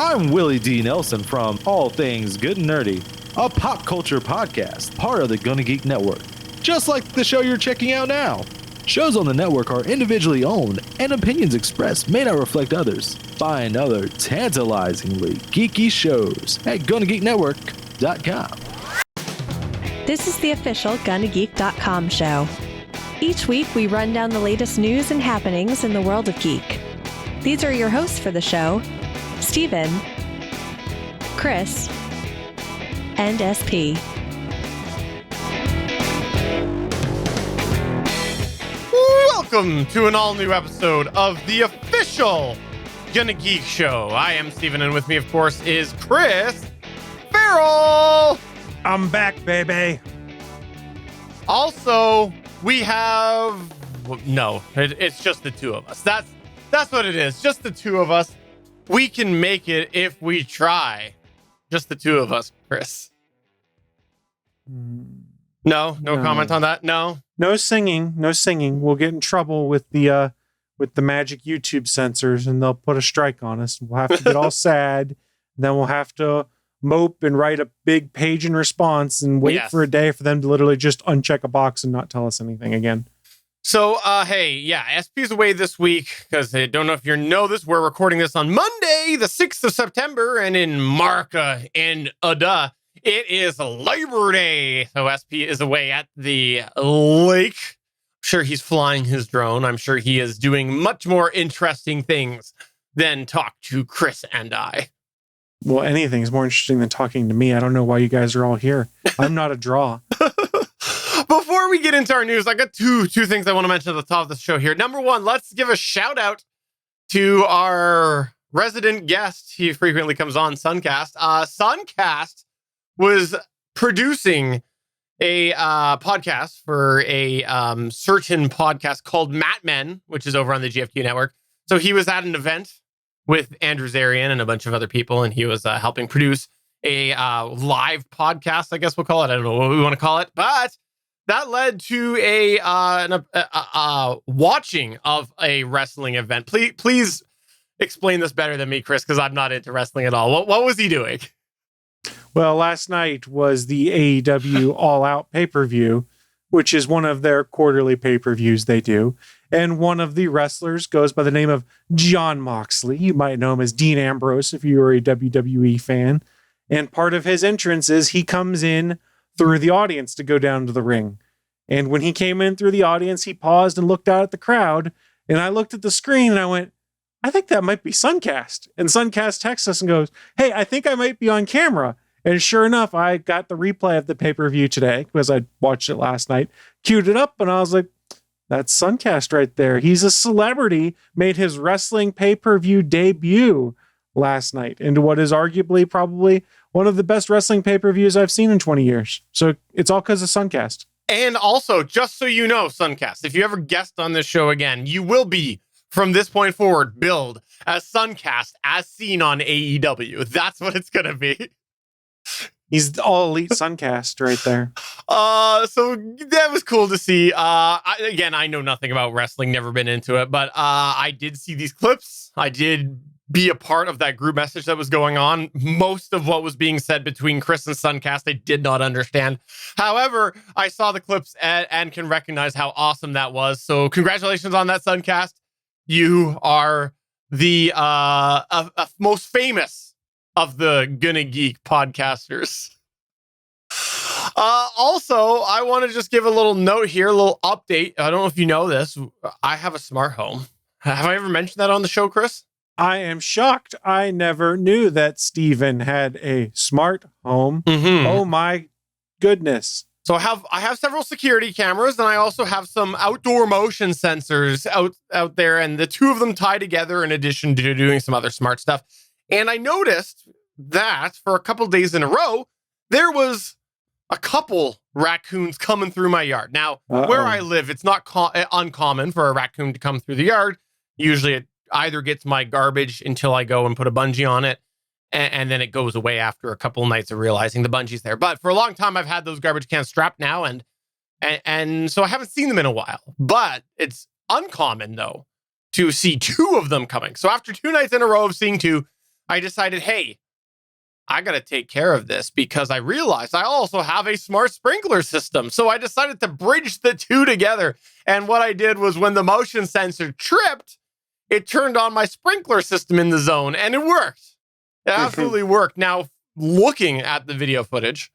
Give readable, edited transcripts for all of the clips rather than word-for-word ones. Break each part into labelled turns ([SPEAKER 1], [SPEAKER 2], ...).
[SPEAKER 1] I'm Willie D. Nelson from All Things Good and Nerdy, a pop culture podcast, part of the Gonna Geek Network. Just like the show you're checking out now. Shows on the network are individually owned, and opinions expressed may not reflect others. Find other tantalizingly geeky shows at GonnaGeekNetwork.com.
[SPEAKER 2] This is the official GonnaGeek.com show. Each week, we run down the latest news and happenings in the world of geek. These are your hosts for the show, Steven, Chris, and SP.
[SPEAKER 3] Welcome to an all-new episode of the official Gonna Geek Show. I am Steven, and with me, of course, is Chris Farrell.
[SPEAKER 4] I'm back, baby.
[SPEAKER 3] Also, we have... No, it's just the two of us. That's what it is. Just the two of us. We can make it if we try. Just the two of us, Chris. No comment on that. No
[SPEAKER 4] singing. We'll get in trouble with the magic YouTube censors, and they'll put a strike on us. We'll have to get all sad. Then we'll have to mope and write a big page in response and wait for a day for them to literally just uncheck a box and not tell us anything again.
[SPEAKER 3] So, SP's away this week because I don't know if you know this. We're recording this on Monday, the 6th of September, and in Marca and Ada, it is Labor Day. So SP is away at the lake. I'm sure he's flying his drone. I'm sure he is doing much more interesting things than talk to Chris and I.
[SPEAKER 4] Well, anything's more interesting than talking to me. I don't know why you guys are all here. I'm not a draw.
[SPEAKER 3] Before we get into our news, I got two things I want to mention at the top of the show here. Number one, let's give a shout out to our resident guest. He frequently comes on, Sunkast. Sunkast was producing a podcast for a certain podcast called Mat Men, which is over on the GFQ network. So he was at an event with Andrew Zarian and a bunch of other people, and he was helping produce a live podcast, I guess we'll call it. I don't know what we want to call it, but that led to a watching of a wrestling event. Please explain this better than me, Chris, because I'm not into wrestling at all. What was he doing?
[SPEAKER 4] Well, last night was the AEW All Out pay-per-view, which is one of their quarterly pay-per-views they do. And one of the wrestlers goes by the name of Jon Moxley. You might know him as Dean Ambrose if you are a WWE fan. And part of his entrance is he comes in through the audience to go down to the ring. And when he came in through the audience, he paused and looked out at the crowd. And I looked at the screen and I went, I think that might be Sunkast. And Sunkast texts us and goes, hey, I think I might be on camera. And sure enough, I got the replay of the pay-per-view today because I watched it last night, queued it up, and I was like, that's Sunkast right there. He's a celebrity, made his wrestling pay-per-view debut last night into what is arguably probably one of the best wrestling pay-per-views I've seen in 20 years. So it's all because of Sunkast.
[SPEAKER 3] And also, just so you know, Sunkast, if you ever guest on this show again, you will be, from this point forward, billed as Sunkast as seen on AEW. That's what it's going to be.
[SPEAKER 4] He's the all elite Suncast right there.
[SPEAKER 3] So that was cool to see. I know nothing about wrestling, never been into it, but I did see these clips. I did be a part of that group message that was going on. Most of what was being said between Chris and Sunkast, I did not understand. However, I saw the clips and can recognize how awesome that was. So congratulations on that, Sunkast. You are the most famous of the Gonna Geek podcasters. Also, I want to just give a little note here, a little update. I don't know if you know this. I have a smart home. Have I ever mentioned that on the show, Chris?
[SPEAKER 4] I am shocked. I never knew that Steven had a smart home.
[SPEAKER 3] Mm-hmm.
[SPEAKER 4] Oh my goodness.
[SPEAKER 3] So I have several security cameras, and I also have some outdoor motion sensors out there, and the two of them tie together in addition to doing some other smart stuff. And I noticed that for a couple days in a row, there was a couple raccoons coming through my yard. Now, where I live, it's not uncommon for a raccoon to come through the yard. Usually it either gets my garbage until I go and put a bungee on it, and then it goes away after a couple of nights of realizing the bungee's there. But for a long time, I've had those garbage cans strapped now, and so I haven't seen them in a while. But it's uncommon, though, to see two of them coming. So after 2 nights in a row of seeing two, I decided, hey, I got to take care of this because I realized I also have a smart sprinkler system. So I decided to bridge the two together. And what I did was when the motion sensor tripped, it turned on my sprinkler system in the zone and it worked. It absolutely worked. Now, looking at the video footage,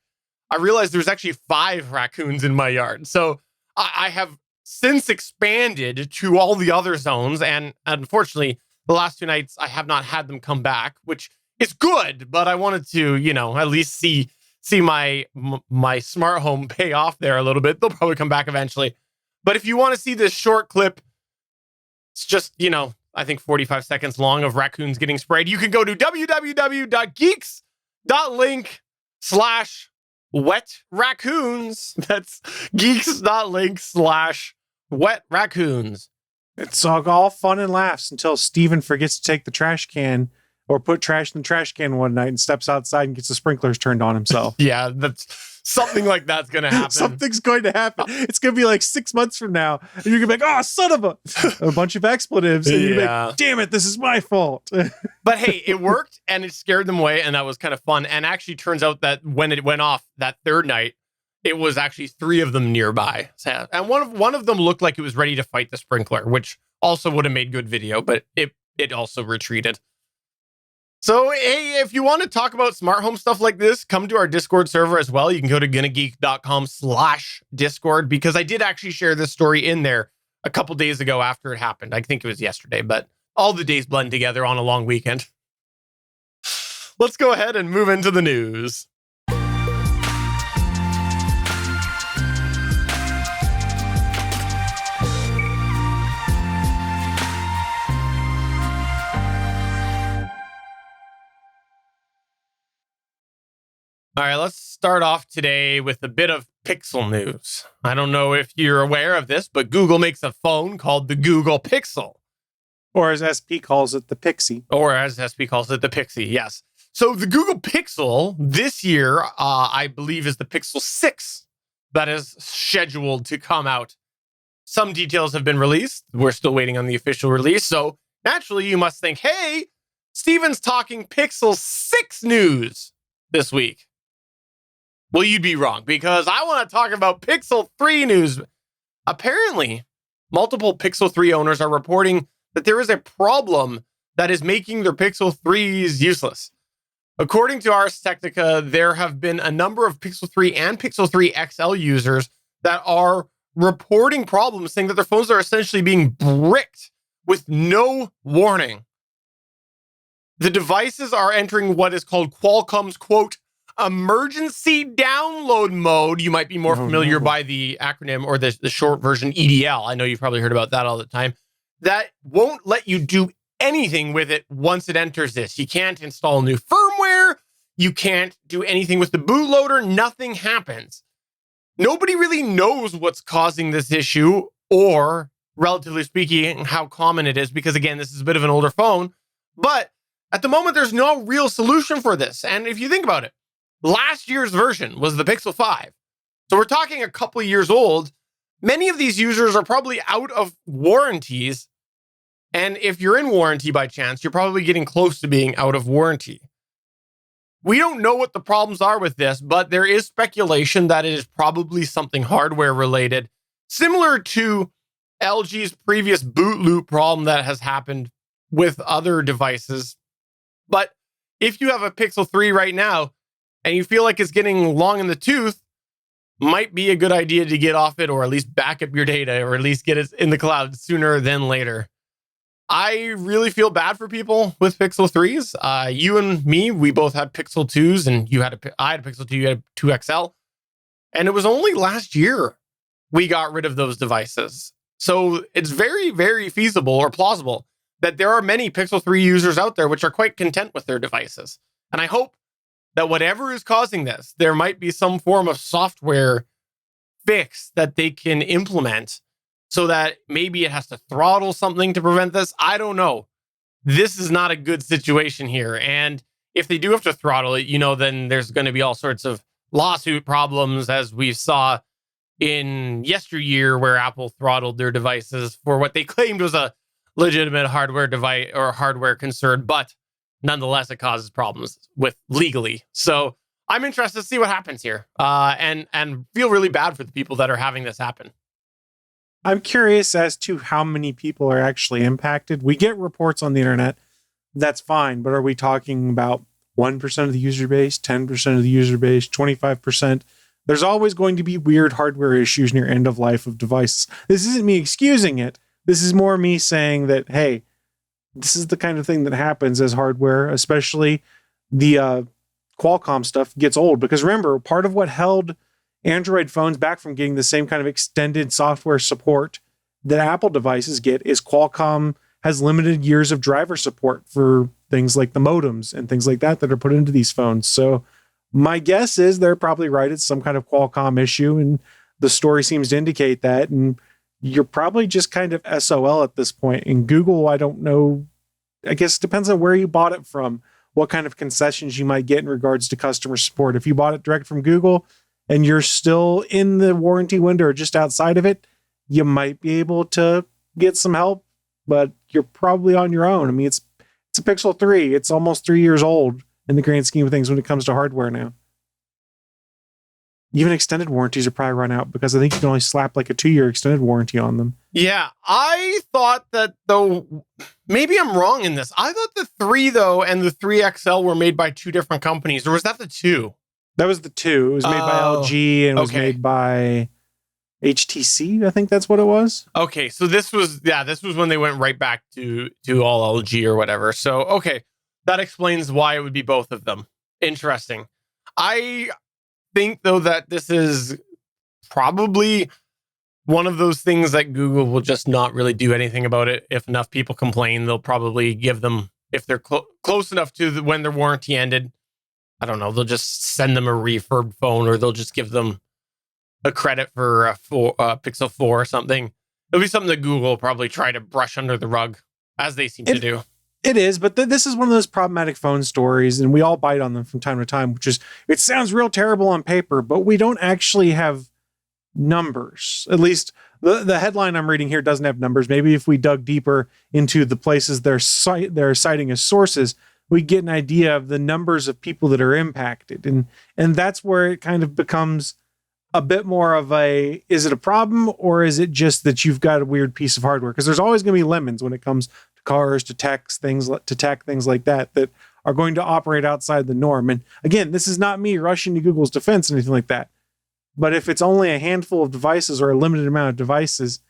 [SPEAKER 3] I realized there's actually 5 raccoons in my yard. So I have since expanded to all the other zones. And unfortunately, the last 2 nights, I have not had them come back, which is good. But I wanted to, at least see my smart home pay off there a little bit. They'll probably come back eventually. But if you want to see this short clip, it's just, I think 45 seconds long of raccoons getting sprayed. You can go to www.geeks.link/wet raccoons. That's geeks.link/wet raccoons.
[SPEAKER 4] It's all fun and laughs until Steven forgets to take the trash can or put trash in the trash can one night and steps outside and gets the sprinklers turned on himself.
[SPEAKER 3] Yeah, something like that's going to happen.
[SPEAKER 4] Something's going to happen. It's going to be like 6 months from now. And you're going to be like, oh, son of a bunch of expletives. And you're going to be like, damn it, this is my fault.
[SPEAKER 3] But hey, it worked and it scared them away. And that was kind of fun. And actually turns out that when it went off that third night, it was actually 3 of them nearby. And one of them looked like it was ready to fight the sprinkler, which also would have made good video, but it also retreated. So, hey, if you want to talk about smart home stuff like this, come to our Discord server as well. You can go to gonnageek.com/Discord because I did actually share this story in there a couple days ago after it happened. I think it was yesterday, but all the days blend together on a long weekend. Let's go ahead and move into the news. All right, let's start off today with a bit of Pixel news. I don't know if you're aware of this, but Google makes a phone called the Google Pixel.
[SPEAKER 4] Or as SP calls it, the Pixie.
[SPEAKER 3] Yes. So the Google Pixel this year, I believe, is the Pixel 6 that is scheduled to come out. Some details have been released. We're still waiting on the official release. So naturally, you must think, hey, Steven's talking Pixel 6 news this week. Well, you'd be wrong because I want to talk about Pixel 3 news. Apparently, multiple Pixel 3 owners are reporting that there is a problem that is making their Pixel 3s useless. According to Ars Technica, there have been a number of Pixel 3 and Pixel 3 XL users that are reporting problems, saying that their phones are essentially being bricked with no warning. The devices are entering what is called Qualcomm's, quote, emergency download mode. You might be more familiar by the acronym or the short version EDL. I know you've probably heard about that all the time. That won't let you do anything with it once it enters this. You can't install new firmware. You can't do anything with the bootloader. Nothing happens. Nobody really knows what's causing this issue or, relatively speaking, how common it is because, again, this is a bit of an older phone. But at the moment, there's no real solution for this. And if you think about it, last year's version was the Pixel 5. So we're talking a couple of years old. Many of these users are probably out of warranties. And if you're in warranty by chance, you're probably getting close to being out of warranty. We don't know what the problems are with this, but there is speculation that it is probably something hardware related, similar to LG's previous boot loop problem that has happened with other devices. But if you have a Pixel 3 right now, and you feel like it's getting long in the tooth, might be a good idea to get off it or at least back up your data or at least get it in the cloud sooner than later. I really feel bad for people with Pixel 3s. You and me, we both had Pixel 2s and I had a Pixel 2, you had a 2 XL. And it was only last year we got rid of those devices. So it's very, very feasible or plausible that there are many Pixel 3 users out there which are quite content with their devices. And I hope that whatever is causing this, there might be some form of software fix that they can implement so that maybe it has to throttle something to prevent this. I don't know. This is not a good situation here. And if they do have to throttle it, then there's going to be all sorts of lawsuit problems, as we saw in yesteryear, where Apple throttled their devices for what they claimed was a legitimate hardware device or hardware concern. But nonetheless, it causes problems with legally. So I'm interested to see what happens here, and feel really bad for the people that are having this happen.
[SPEAKER 4] I'm curious as to how many people are actually impacted. We get reports on the internet. That's fine. But are we talking about 1% of the user base, 10% of the user base, 25%? There's always going to be weird hardware issues near end of life of devices. This isn't me excusing it. This is more me saying that, hey, this is the kind of thing that happens as hardware, especially the Qualcomm stuff gets old. Because remember, part of what held Android phones back from getting the same kind of extended software support that Apple devices get is Qualcomm has limited years of driver support for things like the modems and things like that are put into these phones. So my guess is they're probably right. It's some kind of Qualcomm issue, and the story seems to indicate that. And you're probably just kind of SOL at this point. And Google, I don't know. I guess it depends on where you bought it from, what kind of concessions you might get in regards to customer support. If you bought it direct from Google and you're still in the warranty window or just outside of it, you might be able to get some help, but you're probably on your own. I mean, it's a Pixel 3. It's almost 3 years old in the grand scheme of things when it comes to hardware now. Even extended warranties are probably run out because I think you can only slap like a 2-year extended warranty on them.
[SPEAKER 3] Yeah, I thought that, though, maybe I'm wrong in this. I thought the 3, though, and the 3XL were made by two different companies. Or was that the 2?
[SPEAKER 4] That was the 2. It was made by LG and it was made by HTC. I think that's what it was.
[SPEAKER 3] Okay, so this was when they went right back to all LG or whatever. So, okay, that explains why it would be both of them. Interesting. I think, though, that this is probably one of those things that Google will just not really do anything about it. If enough people complain, they'll probably give them, if they're close enough to when their warranty ended, I don't know, they'll just send them a refurb phone, or they'll just give them a credit for a Pixel 4 or something. It'll be something that Google will probably try to brush under the rug, as they seem to do.
[SPEAKER 4] It is, but this is one of those problematic phone stories, and we all bite on them from time to time, which is, it sounds real terrible on paper, but we don't actually have numbers. At least the headline I'm reading here doesn't have numbers. Maybe if we dug deeper into the places they're citing as sources, we get an idea of the numbers of people that are impacted. And that's where it kind of becomes a bit more of a, is it a problem, or is it just that you've got a weird piece of hardware? Because there's always going to be lemons when it comes to cars, to tech things like that are going to operate outside the norm. And again, this is not me rushing to Google's defense or anything like that. But if it's only a handful of devices or a limited amount of devices,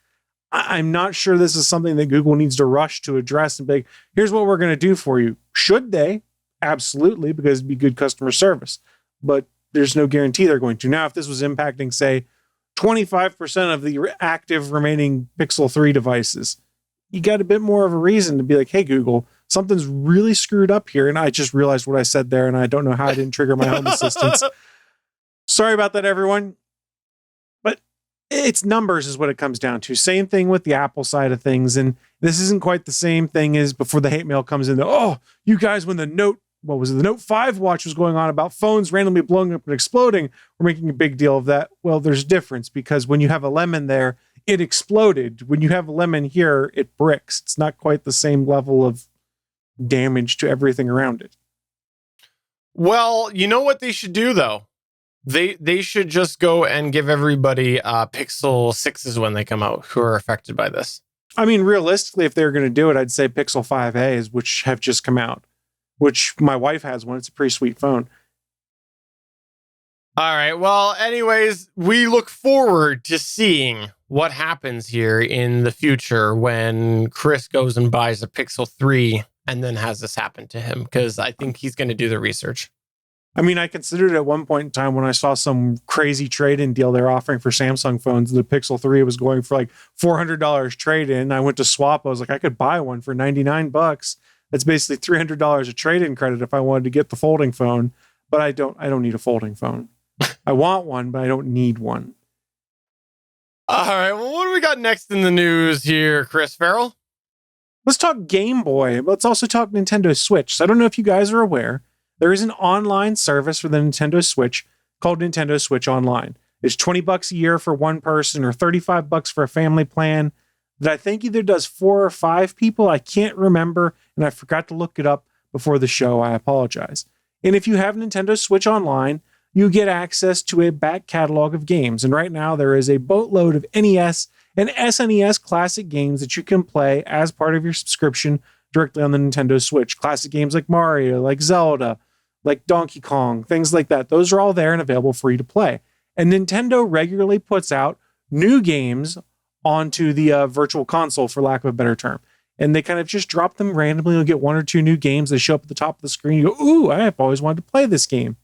[SPEAKER 4] I'm not sure this is something that Google needs to rush to address and be like, here's what we're going to do for you. Should they? Absolutely, because it'd be good customer service. But there's no guarantee they're going to. Now, if this was impacting, say, 25% of the active remaining Pixel 3 devices, you got a bit more of a reason to be like, hey, Google, something's really screwed up here. And I just realized what I said there, and I don't know how I didn't trigger my home assistants. Sorry about that, everyone. But it's numbers is what it comes down to. Same thing with the Apple side of things. And this isn't quite the same thing as before the hate mail comes in. Oh, you guys, when the Note 5 watch was going on about phones randomly blowing up and exploding, we're making a big deal of that. Well, there's a difference, because when you have a lemon there, it exploded. When you have a lemon here, it bricks. It's not quite the same level of damage to everything around it.
[SPEAKER 3] Well, you know what they should do, though? They should just go and give everybody Pixel 6s when they come out who are affected by this.
[SPEAKER 4] I mean, realistically, if they were going to do it, I'd say Pixel 5As, which have just come out, which my wife has one. It's a pretty sweet phone.
[SPEAKER 3] All right. Well, anyways, we look forward to seeing what happens here in the future when Chris goes and buys a Pixel 3 and then has this happen to him, because I think he's going to do the research.
[SPEAKER 4] I mean, I considered at one point in time when I saw some crazy trade-in deal they're offering for Samsung phones, the Pixel 3 was going for like $400 trade-in. I went to swap. I was like, I could buy one for $99. That's basically $300 a trade-in credit if I wanted to get the folding phone. But I don't need a folding phone. I want one, but I don't need one.
[SPEAKER 3] All right. Well, what do we got next in the news here, Chris Farrell?
[SPEAKER 4] Let's talk Game Boy. Let's also talk Nintendo Switch. So I don't know if you guys are aware, there is an online service for the Nintendo Switch called Nintendo Switch Online. It's $20 a year for one person or $35 for a family plan that I think either does 4 or 5 people. I can't remember, and I forgot to look it up before the show, I apologize. And if you have Nintendo Switch Online, you get access to a back catalog of games. And right now there is a boatload of NES and SNES classic games that you can play as part of your subscription directly on the Nintendo Switch. Classic games like Mario, like Zelda, like Donkey Kong, things like that. Those are all there and available for you to play. And Nintendo regularly puts out new games onto the virtual console, for lack of a better term. And they kind of just drop them randomly. You'll get one or two new games. They show up at the top of the screen. You go, ooh, I've always wanted to play this game.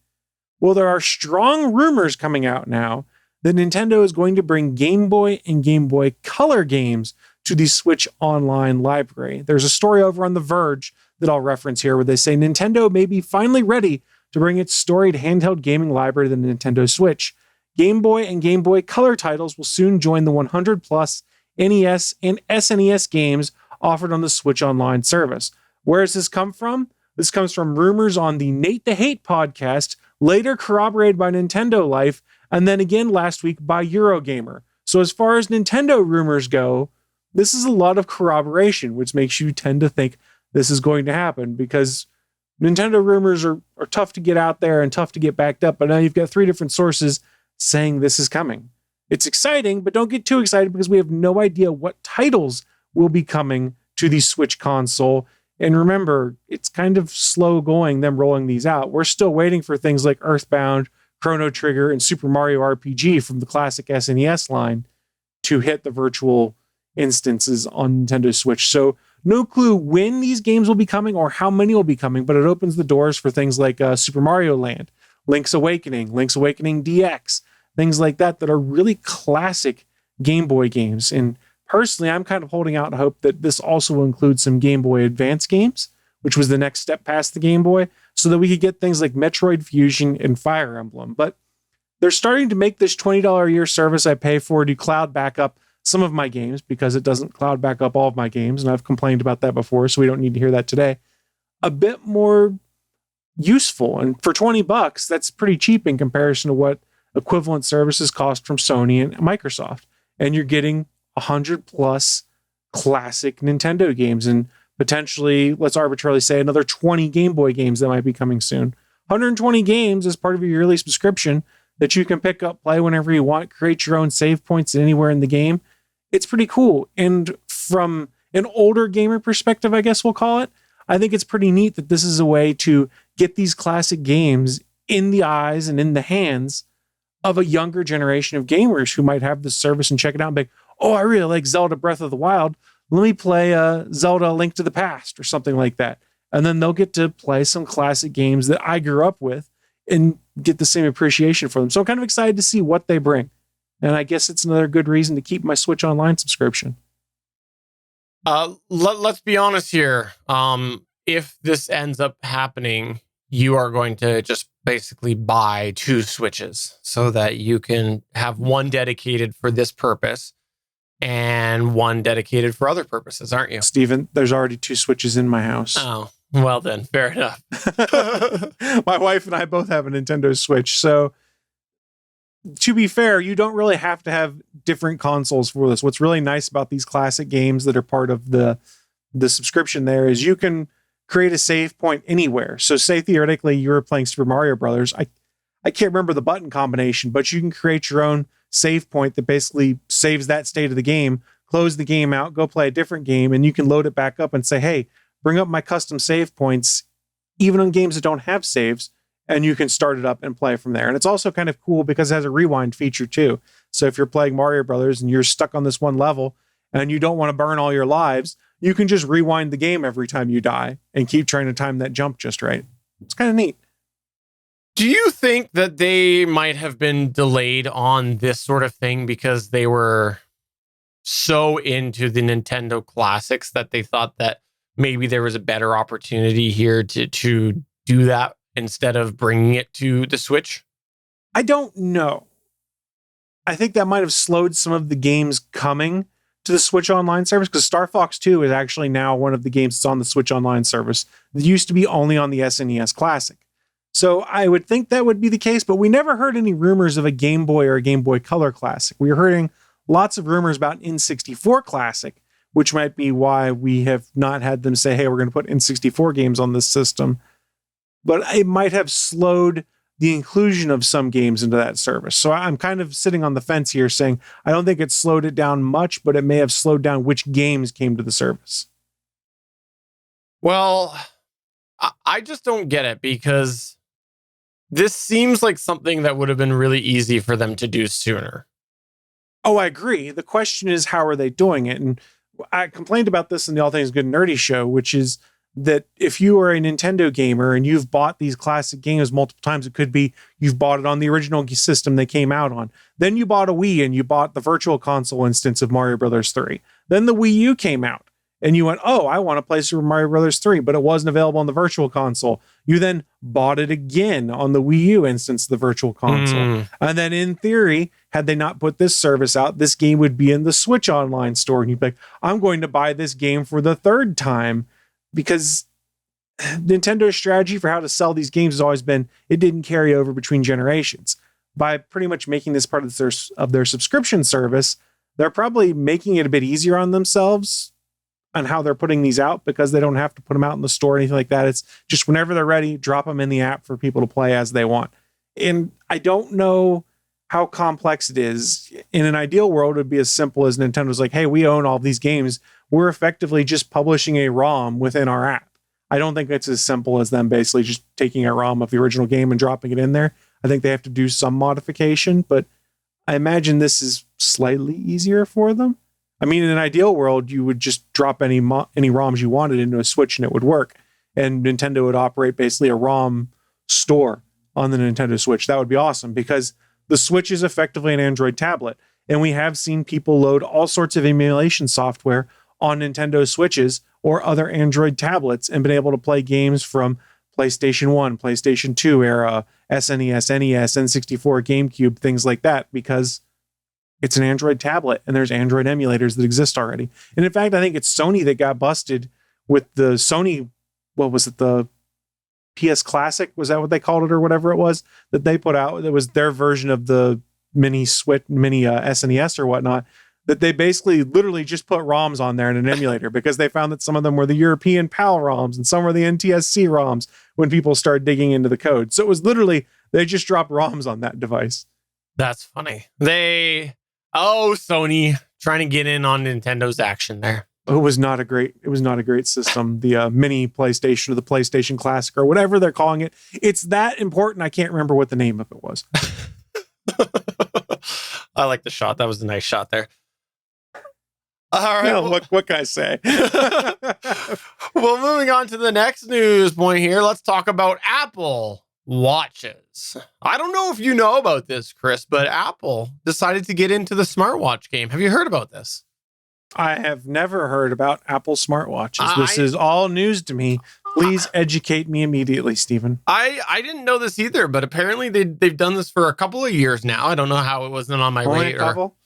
[SPEAKER 4] Well, there are strong rumors coming out now that Nintendo is going to bring Game Boy and Game Boy Color games to the Switch Online library. There's a story over on The Verge that I'll reference here where they say Nintendo may be finally ready to bring its storied handheld gaming library to the Nintendo Switch. Game Boy and Game Boy Color titles will soon join the 100 plus NES and SNES games offered on the Switch Online service. Where does this come from? This comes from rumors on the Nate the Hate podcast, later corroborated by Nintendo Life, and then again last week by Eurogamer. So as far as Nintendo rumors go, this is a lot of corroboration, which makes you tend to think this is going to happen because Nintendo rumors are tough to get out there and tough to get backed up. But now you've got 3 different sources saying this is coming. It's exciting, but don't get too excited because we have no idea what titles will be coming to the Switch console. And remember, it's kind of slow going, them rolling these out. We're still waiting for things like Earthbound, Chrono Trigger, and Super Mario RPG from the classic SNES line to hit the virtual instances on Nintendo Switch. So no clue when these games will be coming or how many will be coming, but it opens the doors for things like Super Mario Land, Link's Awakening DX, things like that are really classic Game Boy games. And personally, I'm kind of holding out hope that this also will include some Game Boy Advance games, which was the next step past the Game Boy, so that we could get things like Metroid Fusion and Fire Emblem. But they're starting to make this $20 a year service I pay for to cloud backup some of my games because it doesn't cloud back up all of my games. And I've complained about that before, so we don't need to hear that today. A bit more useful. And for $20, that's pretty cheap in comparison to what equivalent services cost from Sony and Microsoft. And you're getting 100 plus classic Nintendo games and potentially, let's arbitrarily say, another 20 Game Boy games that might be coming soon. 120 games as part of your yearly subscription that you can pick up, play whenever you want, create your own save points anywhere in the game. It's pretty cool. And from an older gamer perspective, I guess we'll call it, I think it's pretty neat that this is a way to get these classic games in the eyes and in the hands of a younger generation of gamers who might have this service and check it out and be like, oh, I really like Zelda Breath of the Wild. Let me play Zelda Link to the Past or something like that. And then they'll get to play some classic games that I grew up with and get the same appreciation for them. So I'm kind of excited to see what they bring. And I guess it's another good reason to keep my Switch Online subscription.
[SPEAKER 3] Let's be honest here. If this ends up happening, you are going to just basically buy 2 Switches so that you can have one dedicated for this purpose and one dedicated for other purposes, aren't you?
[SPEAKER 4] Steven, there's already 2 Switches in my house.
[SPEAKER 3] Oh, well then, fair enough.
[SPEAKER 4] My wife and I both have a Nintendo Switch. So to be fair, you don't really have to have different consoles for this. What's really nice about these classic games that are part of the subscription there is you can create a save point anywhere. So say theoretically you were playing Super Mario Brothers. I can't remember the button combination, but you can create your own save point that basically saves that state of the game, close the game out, go play a different game, and you can load it back up and say, hey, bring up my custom save points, even on games that don't have saves, and you can start it up and play from there. And it's also kind of cool because it has a rewind feature too. So if you're playing Mario Brothers and you're stuck on this one level and you don't want to burn all your lives, you can just rewind the game every time you die and keep trying to time that jump just right. It's kind of neat.
[SPEAKER 3] Do you think that they might have been delayed on this sort of thing because they were so into the Nintendo classics that they thought that maybe there was a better opportunity here to do that instead of bringing it to the Switch?
[SPEAKER 4] I don't know. I think that might have slowed some of the games coming to the Switch Online service because Star Fox 2 is actually now one of the games that's on the Switch Online service that used to be only on the SNES Classic. So I would think that would be the case, but we never heard any rumors of a Game Boy or a Game Boy Color Classic. We were hearing lots of rumors about an N64 Classic, which might be why we have not had them say, hey, we're going to put N64 games on this system. But it might have slowed the inclusion of some games into that service. So I'm kind of sitting on the fence here saying, I don't think it slowed it down much, but it may have slowed down which games came to the service.
[SPEAKER 3] Well, I just don't get it, because this seems like something that would have been really easy for them to do sooner.
[SPEAKER 4] Oh, I agree. The question is, how are they doing it? And I complained about this in the All Things Good and Nerdy show, which is that if you are a Nintendo gamer and you've bought these classic games multiple times, it could be you've bought it on the original system they came out on. Then you bought a Wii and you bought the Virtual Console instance of Mario Brothers 3. Then the Wii U came out and you went, oh, I want to play Super Mario Brothers 3, but it wasn't available on the Virtual Console. You then bought it again on the Wii U instance of the Virtual Console. And then in theory, had they not put this service out, this game would be in the Switch Online store. And you'd be like, I'm going to buy this game for the third time, because Nintendo's strategy for how to sell these games has always been it didn't carry over between generations. By pretty much making this part of their subscription service, they're probably making it a bit easier on themselves on how they're putting these out, because they don't have to put them out in the store or anything like that. It's just whenever they're ready, drop them in the app for people to play as they want. And I don't know how complex it is. In an ideal world, it would be as simple as Nintendo's like, hey, we own all these games. We're effectively just publishing a ROM within our app. I don't think it's as simple as them basically just taking a ROM of the original game and dropping it in there. I think they have to do some modification, but I imagine this is slightly easier for them. I mean, in an ideal world, you would just drop any ROMs you wanted into a Switch and it would work. And Nintendo would operate basically a ROM store on the Nintendo Switch. That would be awesome, because the Switch is effectively an Android tablet. And we have seen people load all sorts of emulation software on Nintendo Switches or other Android tablets and been able to play games from PlayStation 1, PlayStation 2 era, SNES, NES, N64, GameCube, things like that, because it's an Android tablet and there's Android emulators that exist already. And in fact, I think it's Sony that got busted with the Sony, what was it, the PS Classic? Was that what they called it, or whatever it was that they put out? It was their version of the mini SNES or whatnot, that they basically literally just put ROMs on there in an emulator, because they found that some of them were the European PAL ROMs and some were the NTSC ROMs when people started digging into the code. So it was literally, they just dropped ROMs on that device.
[SPEAKER 3] That's funny. Sony trying to get in on Nintendo's action there.
[SPEAKER 4] It was not a great system. The mini PlayStation or the PlayStation Classic or whatever they're calling it. It's that important. I can't remember what the name of it was.
[SPEAKER 3] I like the shot. That was a nice shot there. All right.
[SPEAKER 4] No, what can I say?
[SPEAKER 3] Well, moving on to the next news point here. Let's talk about Apple Watches. I don't know if you know about this, Chris, but Apple decided to get into the smartwatch game. Have you heard about this?
[SPEAKER 4] I have never heard about Apple smartwatches. This is all news to me. Please educate me immediately, Stephen.
[SPEAKER 3] I didn't know this either, but apparently they've done this for a couple of years now. I don't know how it wasn't on my
[SPEAKER 4] Only
[SPEAKER 3] radar.
[SPEAKER 4] a couple?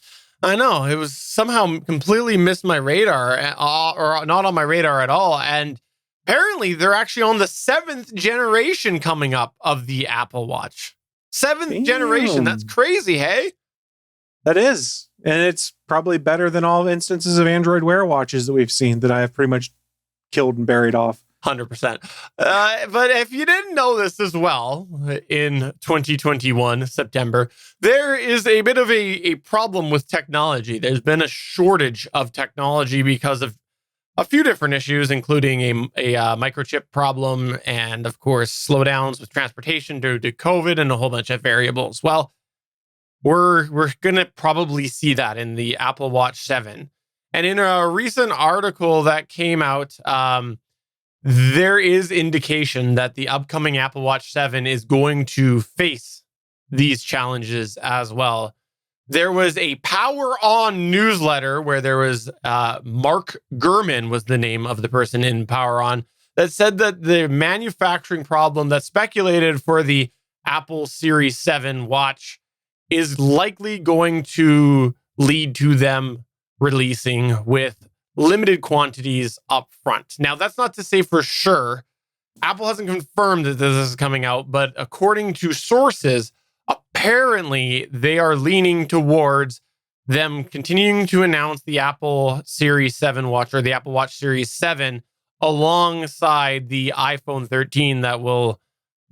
[SPEAKER 3] I know. It was somehow completely missed my radar, or not on my radar at all. And apparently they're actually on the 7th generation coming up of the Apple Watch. 7th generation. That's crazy, hey?
[SPEAKER 4] That is. And it's probably better than all instances of Android Wear watches that we've seen that I have pretty much killed and buried off.
[SPEAKER 3] 100%. But if you didn't know this as well, in 2021, September, there is a bit of a problem with technology. There's been a shortage of technology because of a few different issues, including a microchip problem and, of course, slowdowns with transportation due to COVID and a whole bunch of variables. Well, we're going to probably see that in the Apple Watch 7. And in a recent article that came out, there is indication that the upcoming Apple Watch 7 is going to face these challenges as well. There was a Power On newsletter where there was Mark Gurman was the name of the person in Power On, that said that the manufacturing problem that's speculated for the Apple Series 7 watch is likely going to lead to them releasing with limited quantities up front. Now, that's not to say for sure. Apple hasn't confirmed that this is coming out, but according to sources, apparently they are leaning towards them continuing to announce the Apple Series 7 watch or the Apple Watch Series 7 alongside the iPhone 13 that will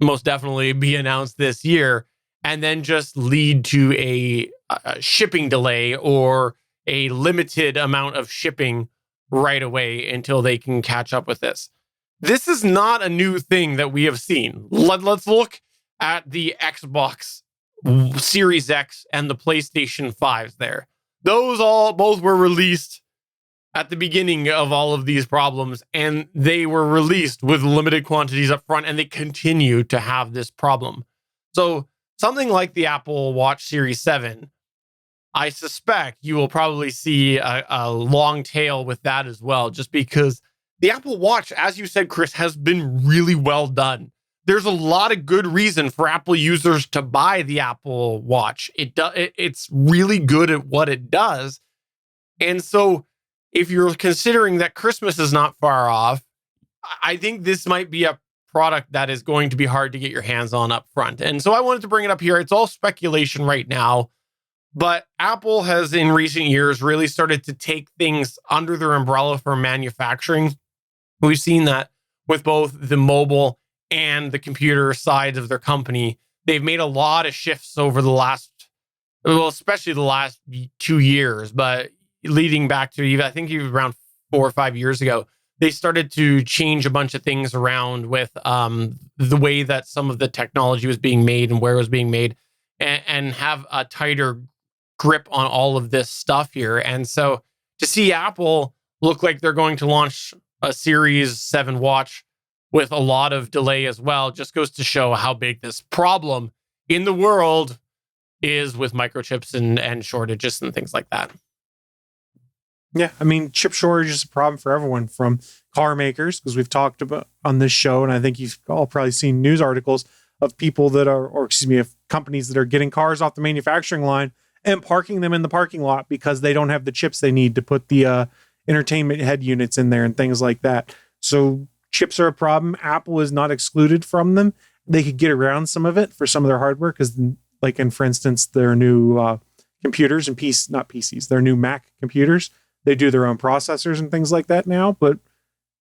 [SPEAKER 3] most definitely be announced this year, and then just lead to a shipping delay or a limited amount of shipping right away until they can catch up with this. This is not a new thing that we have seen. Let's look at the Xbox Series X and the PlayStation 5s there. Those both were released at the beginning of all of these problems, and they were released with limited quantities up front, and they continue to have this problem. So something like the Apple Watch Series 7, I suspect you will probably see a long tail with that as well, just because the Apple Watch, as you said, Chris, has been really well done. There's a lot of good reason for Apple users to buy the Apple Watch. It's really good at what it does. And so if you're considering that Christmas is not far off, I think this might be a product that is going to be hard to get your hands on up front. And so I wanted to bring it up here. It's all speculation right now, but Apple has in recent years really started to take things under their umbrella for manufacturing. We've seen that with both the mobile and the computer sides of their company. They've made a lot of shifts over the last, well, especially the last 2 years, but leading back to, I think even around 4 or 5 years ago, they started to change a bunch of things around with the way that some of the technology was being made and where it was being made, and have a tighter grip on all of this stuff here. And so to see Apple look like they're going to launch a Series 7 watch with a lot of delay as well just goes to show how big this problem in the world is with microchips and shortages and things like that.
[SPEAKER 4] Yeah, I mean, chip shortage is a problem for everyone, from car makers, because we've talked about on this show, and I think you've all probably seen news articles of people that are, of companies that are getting cars off the manufacturing line and parking them in the parking lot because they don't have the chips they need to put the entertainment head units in there and things like that. So chips are a problem. Apple is not excluded from them. They could get around some of it for some of their hardware because, like, for instance, their new computers and not PCs, their new Mac computers, they do their own processors and things like that now. But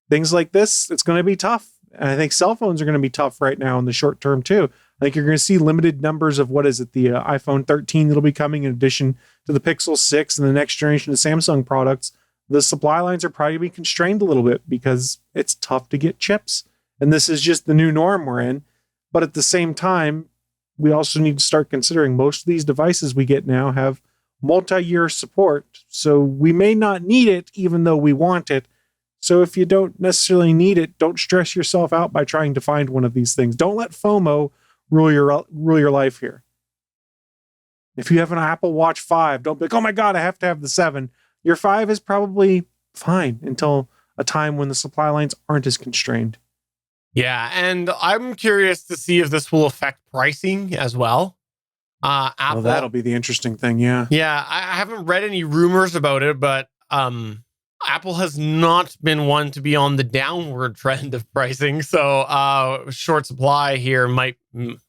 [SPEAKER 4] things like this, it's going to be tough. And I think cell phones are going to be tough right now in the short term too. I think you're going to see limited numbers of the iPhone 13 that'll be coming in addition to the Pixel 6 and the next generation of Samsung products. The supply lines are probably be constrained a little bit because it's tough to get chips. And this is just the new norm we're in. But at the same time, we also need to start considering most of these devices we get now have multi-year support. So we may not need it even though we want it. So if you don't necessarily need it, don't stress yourself out by trying to find one of these things. Don't let FOMO rule your life here. If you have an Apple Watch 5, don't be like, oh my God, I have to have the 7. Your 5 is probably fine until a time when the supply lines aren't as constrained.
[SPEAKER 3] Yeah, and I'm curious to see if this will affect pricing as well. Apple,
[SPEAKER 4] well, that'll be the interesting thing, yeah.
[SPEAKER 3] Yeah, I haven't read any rumors about it, but Apple has not been one to be on the downward trend of pricing. So short supply here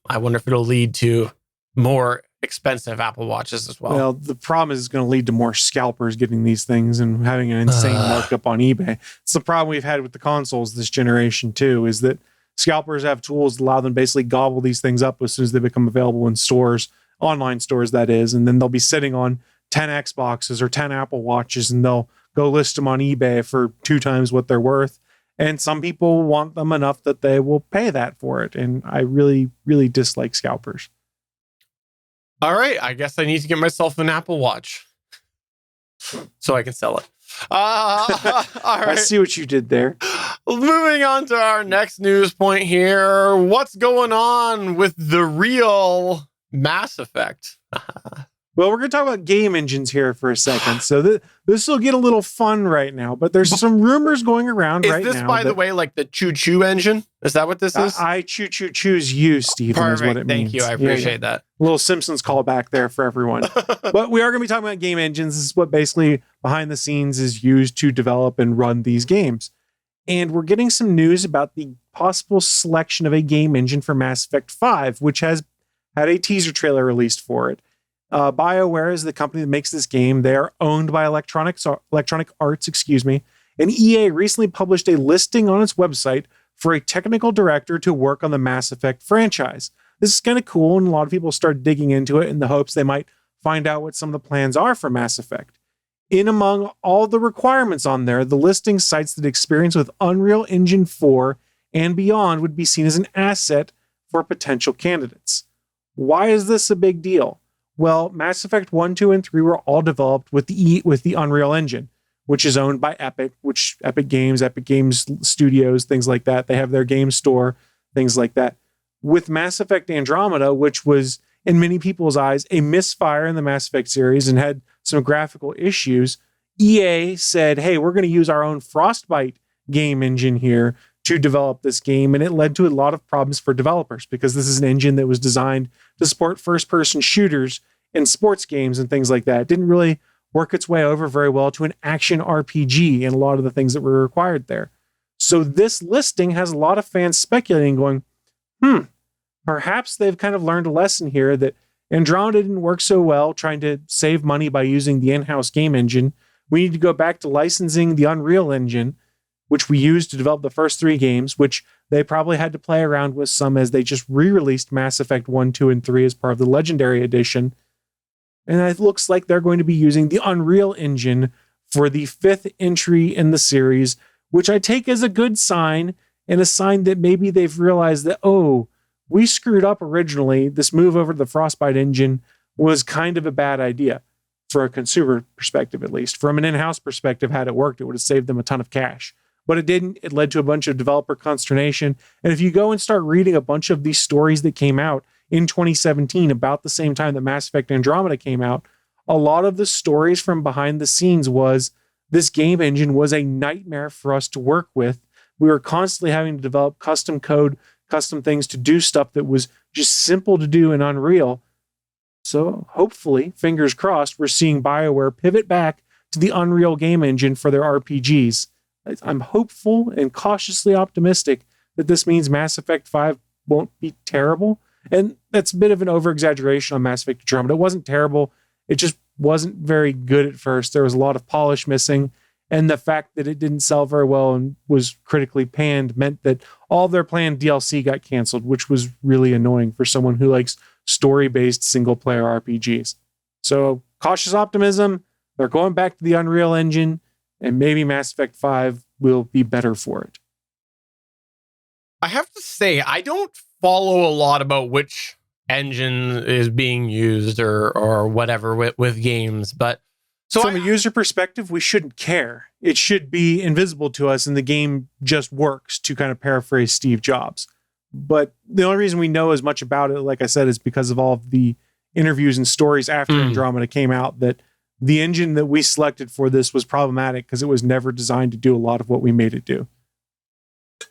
[SPEAKER 3] I wonder if it'll lead to more expensive Apple Watches as well.
[SPEAKER 4] Well, the problem is it's going to lead to more scalpers getting these things and having an insane markup on eBay. It's the problem we've had with the consoles this generation too, is that scalpers have tools that allow them to basically gobble these things up as soon as they become available in stores, online stores that is, and then they'll be sitting on 10 Xboxes or 10 Apple Watches and they'll go list them on eBay for 2 times what they're worth. And some people want them enough that they will pay that for it. And I really, really dislike scalpers.
[SPEAKER 3] All right, I guess I need to get myself an Apple Watch so I can sell it. All right.
[SPEAKER 4] I see what you did there.
[SPEAKER 3] Moving on to our next news point here. What's going on with the real Mass Effect?
[SPEAKER 4] Well, we're going to talk about game engines here for a second. So this will get a little fun right now, but there's some rumors going around right now.
[SPEAKER 3] Is this, by the way, like the choo-choo engine? Is that what this is?
[SPEAKER 4] I choose you, Stephen,
[SPEAKER 3] Perfect.
[SPEAKER 4] is what it means.
[SPEAKER 3] Thank you. I appreciate that.
[SPEAKER 4] A little Simpsons callback there for everyone. But we are going to be talking about game engines. This is what basically behind the scenes is used to develop and run these games. And we're getting some news about the possible selection of a game engine for Mass Effect 5, which has had a teaser trailer released for it. BioWare is the company that makes this game. They are owned by Electronic Arts, and EA recently published a listing on its website for a technical director to work on the Mass Effect franchise. This is kind of cool, and a lot of people start digging into it in the hopes they might find out what some of the plans are for Mass Effect. In among all the requirements on there, the listing cites that experience with Unreal Engine 4 and beyond would be seen as an asset for potential candidates. Why is this a big deal? Well, Mass Effect 1, 2, and 3 were all developed with the Unreal Engine, which is owned by Epic Games Studios, things like that. They have their game store, things like that. With Mass Effect Andromeda, which was, in many people's eyes, a misfire in the Mass Effect series and had some graphical issues, EA said, hey, we're going to use our own Frostbite game engine here to develop this game. And it led to a lot of problems for developers because this is an engine that was designed to support first-person shooters and sports games and things like that. It didn't really work its way over very well to an action RPG and a lot of the things that were required there. So this listing has a lot of fans speculating, going, perhaps they've kind of learned a lesson here that Andromeda didn't work so well trying to save money by using the in-house game engine. We need to go back to licensing the Unreal Engine, which we used to develop the first 3 games, which they probably had to play around with some as they just re-released Mass Effect 1, 2, and 3 as part of the Legendary Edition. And it looks like they're going to be using the Unreal Engine for the 5th entry in the series, which I take as a good sign and a sign that maybe they've realized that, we screwed up originally. This move over to the Frostbite engine was kind of a bad idea for a consumer perspective, at least. From an in-house perspective, had it worked, it would have saved them a ton of cash. But it didn't. It led to a bunch of developer consternation. And if you go and start reading a bunch of these stories that came out in 2017, about the same time that Mass Effect Andromeda came out, a lot of the stories from behind the scenes was this game engine was a nightmare for us to work with. We were constantly having to develop custom code, custom things to do stuff that was just simple to do in Unreal. So hopefully, fingers crossed, we're seeing BioWare pivot back to the Unreal game engine for their RPGs. I'm hopeful and cautiously optimistic that this means Mass Effect 5 won't be terrible. And that's a bit of an over-exaggeration on Mass Effect Andromeda. It wasn't terrible. It just wasn't very good at first. There was a lot of polish missing. And the fact that it didn't sell very well and was critically panned meant that all their planned DLC got canceled, which was really annoying for someone who likes story-based single-player RPGs. So cautious optimism. They're going back to the Unreal Engine, and maybe Mass Effect 5 will be better for it.
[SPEAKER 3] I have to say, I don't follow a lot about which engine is being used or whatever with games, but so
[SPEAKER 4] from a user perspective, we shouldn't care. It should be invisible to us, and the game just works, to kind of paraphrase Steve Jobs. But the only reason we know as much about it, like I said, is because of all of the interviews and stories after Andromeda came out, that the engine that we selected for this was problematic because it was never designed to do a lot of what we made it do.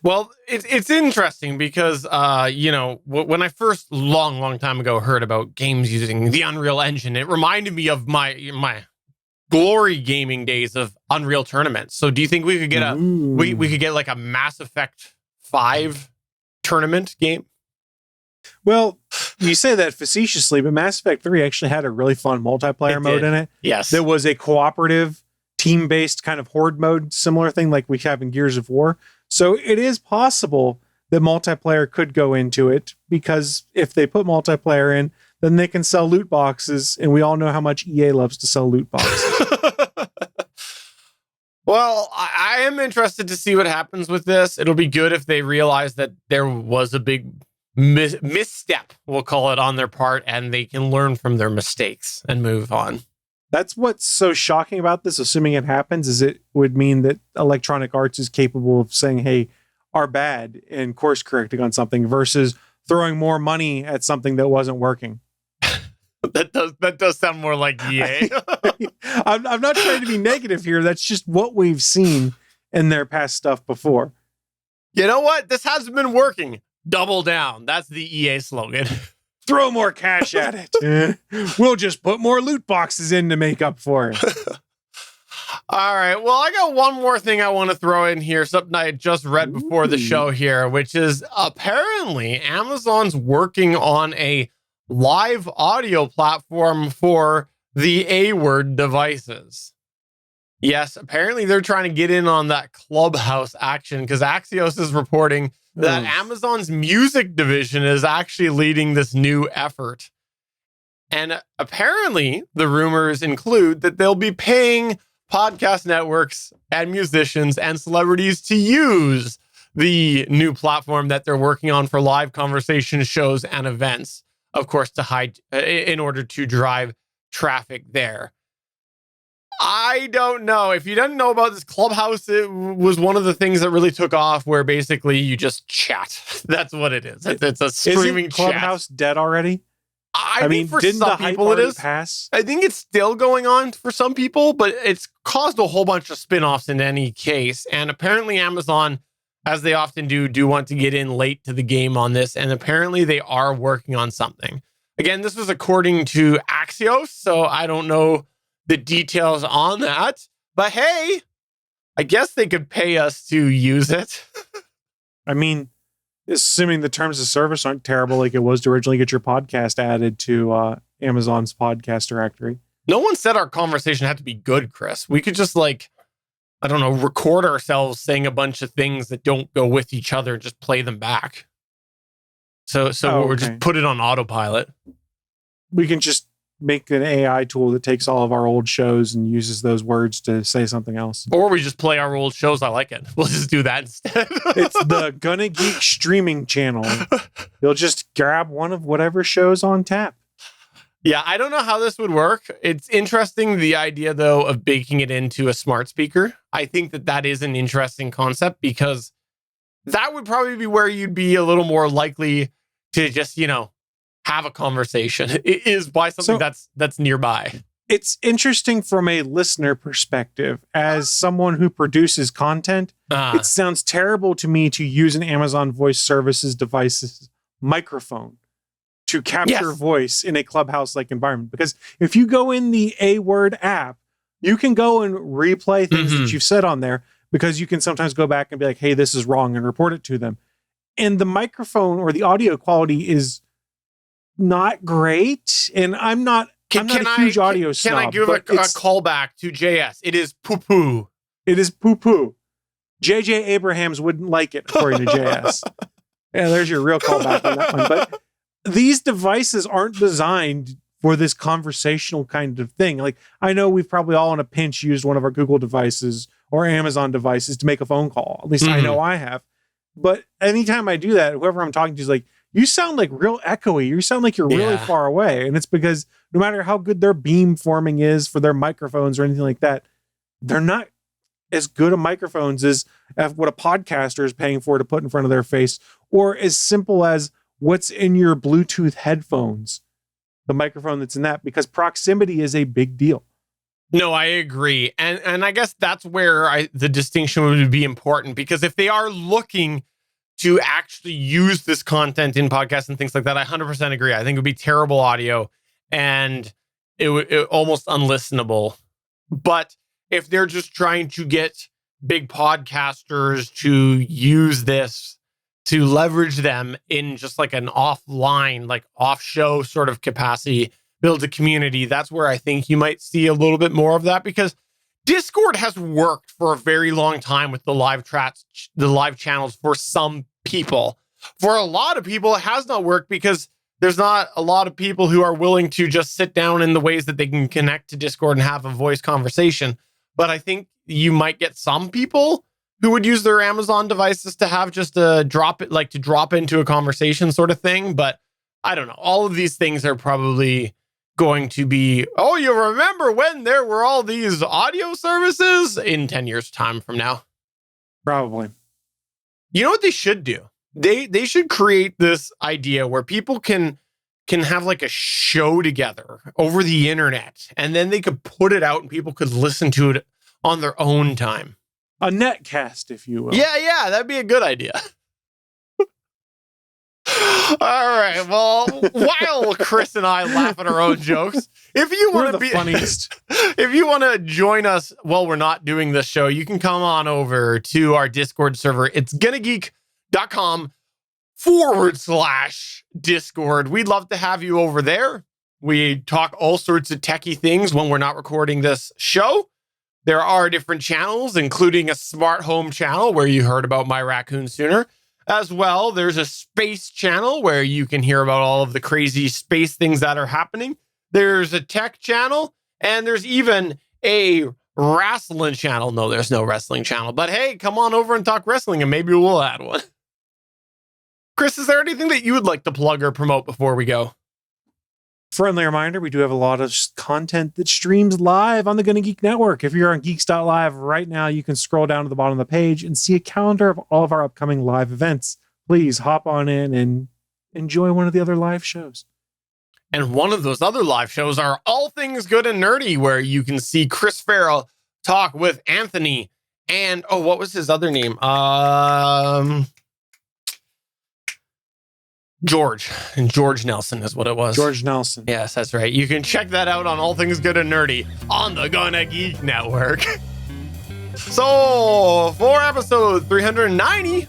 [SPEAKER 3] Well, it's interesting because, when I first long time ago heard about games using the Unreal Engine, it reminded me of my glory gaming days of Unreal tournaments. So do you think we could get we could get like a Mass Effect 5 tournament game?
[SPEAKER 4] Well, you say that facetiously, but Mass Effect 3 actually had a really fun multiplayer mode in it.
[SPEAKER 3] Yes.
[SPEAKER 4] There was a cooperative, team-based kind of horde mode, similar thing like we have in Gears of War. So it is possible that multiplayer could go into it, because if they put multiplayer in, then they can sell loot boxes, and we all know how much EA loves to sell loot boxes.
[SPEAKER 3] Well, I am interested to see what happens with this. It'll be good if they realize that there was a big misstep, we'll call it, on their part, and they can learn from their mistakes and move on.
[SPEAKER 4] That's what's so shocking about this, assuming it happens, is it would mean that Electronic Arts is capable of saying, hey, our bad, and course correcting on something, versus throwing more money at something that wasn't working.
[SPEAKER 3] That does sound more like EA.
[SPEAKER 4] I'm not trying to be negative here. That's just what we've seen in their past stuff before.
[SPEAKER 3] You know what? This hasn't been working. Double down. That's the EA slogan.
[SPEAKER 4] Throw more cash at it. We'll just put more loot boxes in to make up for it.
[SPEAKER 3] All right. Well, I got one more thing I want to throw in here, something I had just read before the show here, which is apparently Amazon's working on a live audio platform for the A-word devices. Yes, apparently they're trying to get in on that Clubhouse action because Axios is reporting that Amazon's music division is actually leading this new effort. And apparently the rumors include that they'll be paying podcast networks and musicians and celebrities to use the new platform that they're working on for live conversation shows and events, of course, in order to drive traffic there. I don't know. If you didn't know about this Clubhouse, it was one of the things that really took off where basically you just chat. That's what it is. It's a streaming
[SPEAKER 4] chat. Isn't Clubhouse dead already?
[SPEAKER 3] I mean, for some people it is.
[SPEAKER 4] Pass?
[SPEAKER 3] I think it's still going on for some people, but it's caused a whole bunch of spin-offs in any case. And apparently Amazon, as they often do want to get in late to the game on this. And apparently they are working on something. Again, this was according to Axios, so I don't know the details on that, but hey, I guess they could pay us to use it.
[SPEAKER 4] I mean, assuming the terms of service aren't terrible like it was to originally get your podcast added to Amazon's podcast directory.
[SPEAKER 3] No one said our conversation had to be good, Chris. We could just record ourselves saying a bunch of things that don't go with each other and just play them back. So we're just put it on autopilot.
[SPEAKER 4] We can just make an AI tool that takes all of our old shows and uses those words to say something else.
[SPEAKER 3] Or we just play our old shows. I like it. We'll just do that instead.
[SPEAKER 4] It's the Gonna Geek streaming channel. You'll just grab one of whatever show's on tap.
[SPEAKER 3] Yeah, I don't know how this would work. It's interesting, the idea, though, of baking it into a smart speaker. I think that is an interesting concept because that would probably be where you'd be a little more likely to just, have a conversation. It is by something that's nearby.
[SPEAKER 4] It's interesting from a listener perspective. As someone who produces content, it sounds terrible to me to use an Amazon Voice Services device's microphone to capture voice in a Clubhouse-like environment. Because if you go in the A-Word app, you can go and replay things that you've said on there because you can sometimes go back and be like, hey, this is wrong, and report it to them. And the microphone or the audio quality is not great, and I'm not a huge audio snob.
[SPEAKER 3] Can I give a callback to JS? It is poo-poo.
[SPEAKER 4] It is poo-poo. JJ Abrahams wouldn't like it, according to JS. Yeah, there's your real callback on that one. But these devices aren't designed for this conversational kind of thing. Like, I know we've probably all in a pinch used one of our Google devices or Amazon devices to make a phone call. At least I know I have. But anytime I do that, whoever I'm talking to is like, you sound like real echoey. You sound like you're really far away. And it's because no matter how good their beam forming is for their microphones or anything like that, they're not as good a microphones as what a podcaster is paying for to put in front of their face, or as simple as what's in your Bluetooth headphones, the microphone that's in that, because proximity is a big deal.
[SPEAKER 3] No, I agree. And I guess that's where the distinction would be important, because if they are looking to actually use this content in podcasts and things like that, I 100% agree. I think it would be terrible audio and it almost unlistenable. But if they're just trying to get big podcasters to use this, to leverage them in just like an offline, like off-show sort of capacity, build a community, that's where I think you might see a little bit more of that, because Discord has worked for a very long time with the live channels for some people. For a lot of people, it has not worked because there's not a lot of people who are willing to just sit down in the ways that they can connect to Discord and have a voice conversation. But I think you might get some people who would use their Amazon devices to have just to drop into a conversation sort of thing. But I don't know. All of these things are probably going to be, oh, you remember when there were all these audio services in 10 years time from now?
[SPEAKER 4] Probably.
[SPEAKER 3] You know what they should do? They should create this idea where people can have like a show together over the internet, and then they could put it out and people could listen to it on their own time.
[SPEAKER 4] A netcast, if you will.
[SPEAKER 3] Yeah, that'd be a good idea. All right. Well, while Chris and I laugh at our own jokes, if you want to be
[SPEAKER 4] funniest,
[SPEAKER 3] if you want to join us while we're not doing this show, you can come on over to our Discord server. It's gonnageek.com/Discord. Discord. We'd love to have you over there. We talk all sorts of techie things when we're not recording this show. There are different channels, including a smart home channel where you heard about my raccoon sooner. As well, there's a space channel where you can hear about all of the crazy space things that are happening. There's a tech channel, and there's even a wrestling channel. No, there's no wrestling channel, but hey, come on over and talk wrestling, and maybe we'll add one. Chris, is there anything that you would like to plug or promote before we go?
[SPEAKER 4] Friendly reminder, we do have a lot of content that streams live on the Gonna Geek Network. If you're on geeks.live right now, you can scroll down to the bottom of the page and see a calendar of all of our upcoming live events. Please hop on in and enjoy one of the other live shows.
[SPEAKER 3] And one of those other live shows are All Things Good and Nerdy, where you can see Chris Farrell talk with Anthony and, what was his other name? George Nelson is what it was.
[SPEAKER 4] George Nelson.
[SPEAKER 3] Yes, that's right. You can check that out on All Things Good and Nerdy on the Gonna Geek Network. So, for episode 390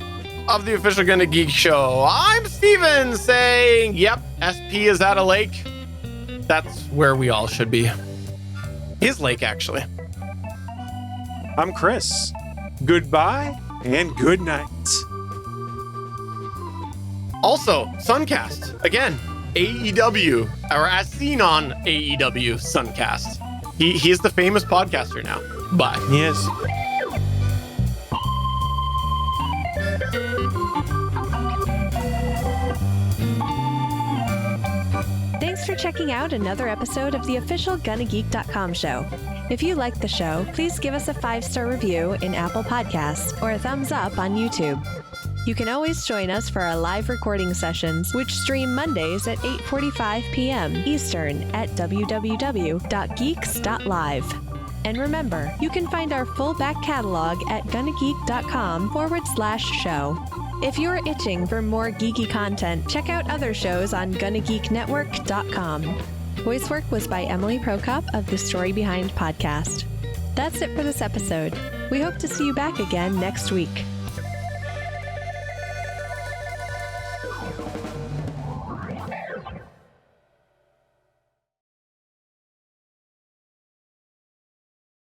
[SPEAKER 3] of the official Gonna Geek Show, I'm Steven saying, yep, SP is at a lake. That's where we all should be. His lake, actually.
[SPEAKER 4] I'm Chris. Goodbye and good night.
[SPEAKER 3] Also, Sunkast, again, AEW, or as seen on AEW Sunkast. He's the famous podcaster now. Bye.
[SPEAKER 4] Yes.
[SPEAKER 2] Thanks for checking out another episode of the official GonnaGeek.com show. If you like the show, please give us a 5-star review in Apple Podcasts or a thumbs up on YouTube. You can always join us for our live recording sessions, which stream Mondays at 8:45 p.m. Eastern at www.geeks.live. And remember, you can find our full back catalog at GonnaGeek.com/show. If you're itching for more geeky content, check out other shows on GonnaGeekNetwork.com. Voice work was by Emily Prokop of The Story Behind podcast. That's it for this episode. We hope to see you back again next week.